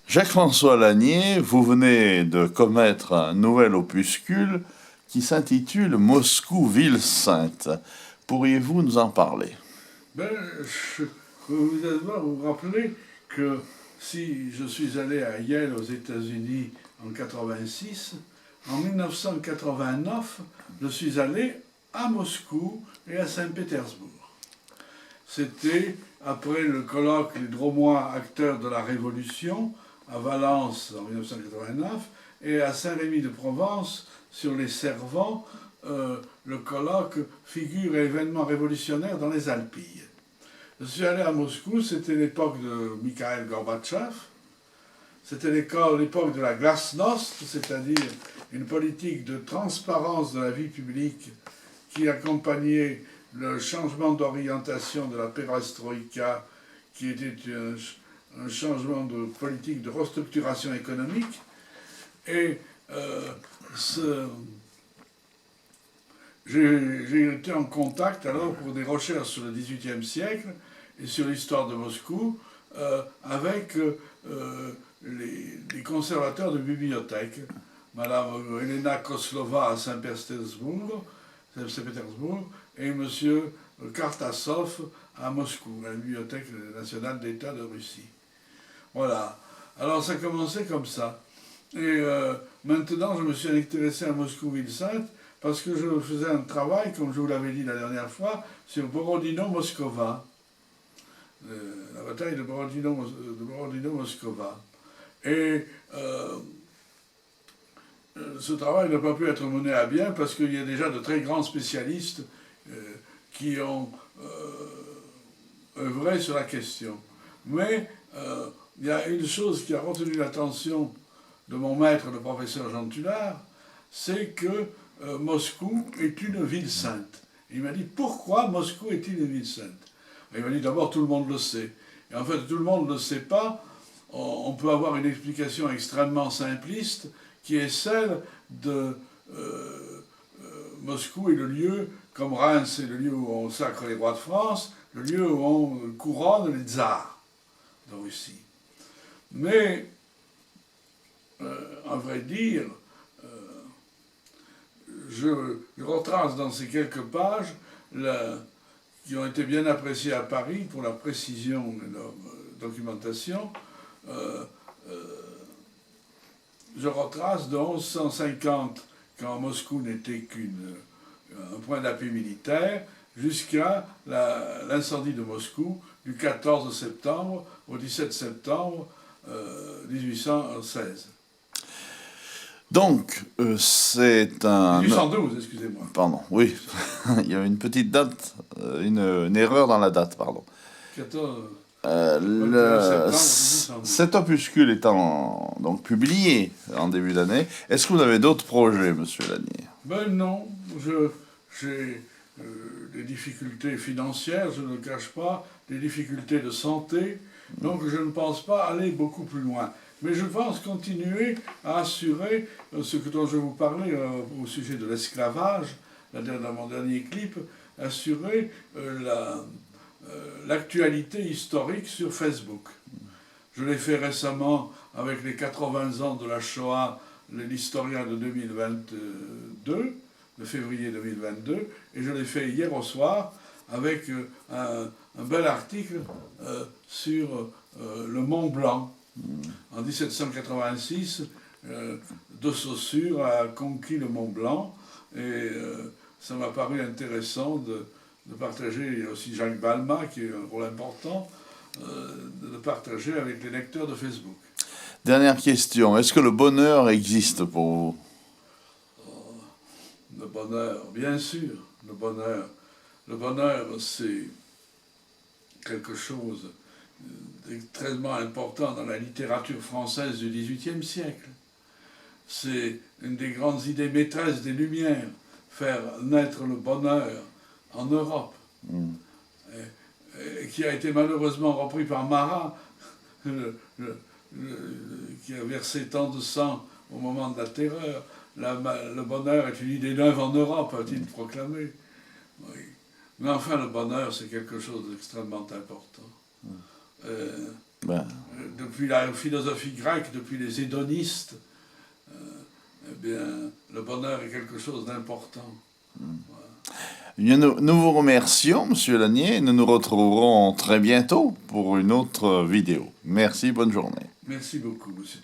Jacques-François Lanier, vous venez de commettre un nouvel opuscule qui s'intitule Moscou, ville sainte. Pourriez-vous nous en parler? Ben, vous allez vous rappeler que si je suis allé à Yale aux États-Unis en 86, en 1989, je suis allé à Moscou et à Saint-Pétersbourg. C'était après le colloque Les Dromois acteurs de la Révolution à Valence en 1989 et à Saint-Rémy-de-Provence sur les servants, le colloque Figures et événements révolutionnaires dans les Alpilles. Je suis allé à Moscou, c'était l'époque de Mikhail Gorbatchev, c'était l'époque de la glasnost, c'est-à-dire une politique de transparence de la vie publique qui accompagnait le changement d'orientation de la perestroïka, qui était un changement de politique de restructuration économique. Et j'ai été en contact alors pour des recherches sur le XVIIIe siècle et sur l'histoire de Moscou avec les conservateurs de bibliothèques, Madame Elena Koslova à Saint-Pétersbourg, et M. Kartasov à Moscou, à la Bibliothèque nationale d'État de Russie. Voilà. Alors ça commençait comme ça. Et maintenant, je me suis intéressé à Moscou, ville sainte, parce que je faisais un travail, comme je vous l'avais dit la dernière fois, sur Borodino-Moskova, la bataille de Borodino-Moskova. Et ce travail n'a pas pu être mené à bien parce qu'il y a déjà de très grands spécialistes qui ont œuvré sur la question. Mais il y a une chose qui a retenu l'attention de mon maître, le professeur Jean Tullard, c'est que Moscou est une ville sainte. Il m'a dit, pourquoi Moscou est-il une ville sainte? Il m'a dit, d'abord, tout le monde le sait. Et en fait, tout le monde ne le sait pas. On peut avoir une explication extrêmement simpliste, qui est celle de Moscou est le lieu, comme Reims est le lieu où on sacre les rois de France, le lieu où on couronne les tsars de Russie. Mais, à vrai dire, je retrace dans ces quelques pages qui ont été bien appréciées à Paris pour la précision de leur documentation. Je retrace de 1150, quand Moscou n'était qu'un point d'appui militaire, jusqu'à l'incendie de Moscou du 14 septembre au 17 septembre 1816. Donc, c'est un... 1812, excusez-moi. Pardon, oui. Il y a une petite date, une erreur dans la date, pardon. 14... Cet opuscule étant donc publié en début d'année, est-ce que vous avez d'autres projets, monsieur Lanier? Ben non, j'ai des difficultés financières, je ne le cache pas, des difficultés de santé, donc je ne pense pas aller beaucoup plus loin. Mais je pense continuer à assurer ce dont je vous parlais au sujet de l'esclavage, dans mon dernier clip, assurer l'actualité historique sur Facebook. Je l'ai fait récemment avec les 80 ans de la Shoah, l'historien de 2022, de février 2022, et je l'ai fait hier au soir avec un bel article sur le Mont Blanc. En 1786, de Saussure a conquis le Mont Blanc, et ça m'a paru intéressant de partager, il y a aussi Jacques Balmat qui a un rôle important, de partager avec les lecteurs de Facebook. Dernière question, est-ce que le bonheur existe pour vous? Le bonheur, bien sûr, le bonheur. Le bonheur, c'est quelque chose d'extrêmement important dans la littérature française du XVIIIe siècle. C'est une des grandes idées maîtresses des Lumières, faire naître le bonheur en Europe, et qui a été malheureusement repris par Marat, qui a versé tant de sang au moment de la terreur. Le bonheur est une idée neuve en Europe, a-t-il proclamé. Oui. Mais enfin, le bonheur, c'est quelque chose d'extrêmement important. Ben, Depuis la philosophie grecque, depuis les hédonistes, eh bien, le bonheur est quelque chose d'important. bien, nous vous remercions, Monsieur Lanier, et nous nous retrouverons très bientôt pour une autre vidéo. Merci, bonne journée. Merci beaucoup, M. Tchep.